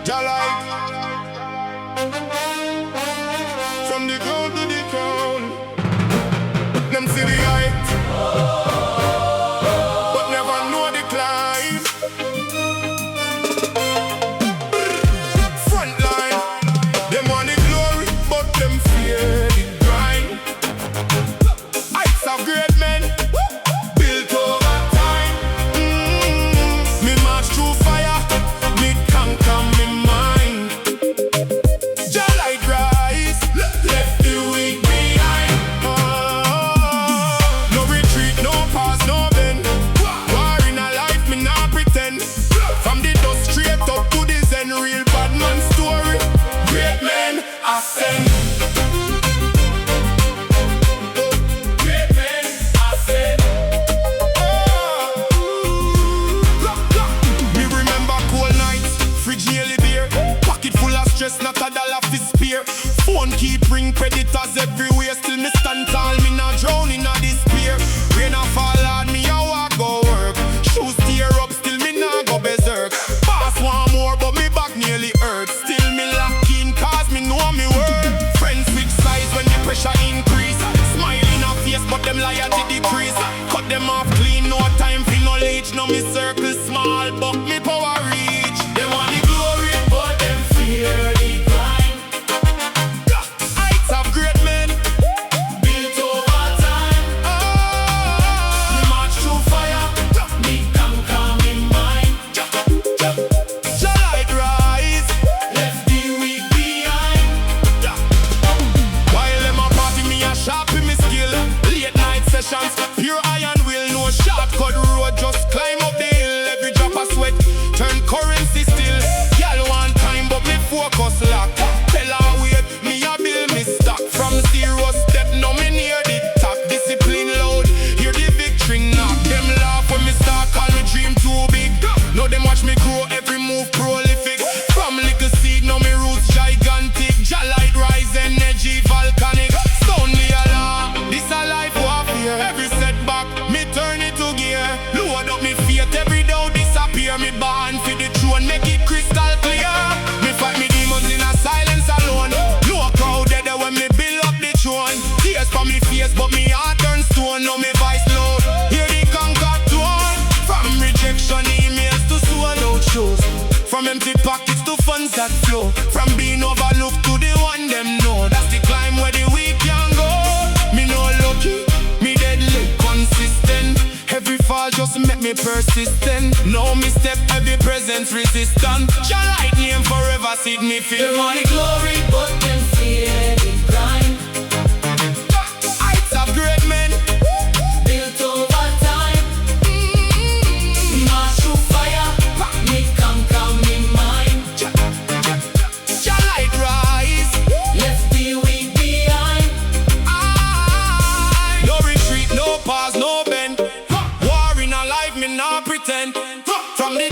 Jah Light. From the ground to the crown. Them see the height, but never know the climb. Frontline, them want the glory, but them fear the grind. Heights of great men, built over time. Me march through fire, me conquer me mind. Jah Light rise, left the weak behind. No retreat, no pause, no bend. War in a life, me not pretend. From the dust straight up to the zen, real bad man story. Great men ascend. Great men ascend. Me remember cold nights, fridge nearly bare. Pocket full of stress, not a dollar fi spare. Phone keep ring, predators everywhere. Still me stand tall, me not drown in a despair. Rain a fall hard, me a walk go work. Shoes tear up, still me not go berserk. Boss want more, but me back nearly hurt. Still me lock in, cause me know me worth. Friends switch size when the pressure increase. Smile in a face, but them loyalty decrease. Cut them off clean, no time for knowledge. Now me circle small, but me power reach. They want the glory, but them fear the climb. Heights of great men, built over time. Me march through fire, me conquer me mind. Jah Light rise, left the weak behind. While them a party, me a sharpen me skill. Late night sessions, pure iron will. No shortcut road, just climb up the hill. Every drop of sweat turn currency still. Y'all want time, but me focus lock. Tell her wait, me a build me stock. From zero step, now me near the top. Discipline loud, hear the victory knock. Them laugh when me start, call me dream too big. Now them watch me grow, every move prolific. From little seed, now me roots gigantic. Jah Light rise, energy volcanic. Sound me alarm, this a life warfare. Every setback, me turn it to gear. Load up me faith, every doubt disappear. Me born for the throne, make it crystal clear. Me fight me demons in a silence alone. No crowd dead when me build up the throne. Tears for me face, but me heart turn stone. Now me voice loud, hear the conquered tone. From rejection emails to sold out shows. From empty pockets to funds that flow. From being overlooked to the one them know. That's the climb where the weak can go. Me no lucky, me deadly consistent. Every fall just make me persistent. No misstep, every presence resistant. Jah Light name forever, see me feel. They want the glory, but them fear the grind. Heights of great men, Built over time. March through fire, me conquer me mind. Jah Light rise. Left the weak behind. No retreat, no pause, no bend. War in a life, me not pretend. From the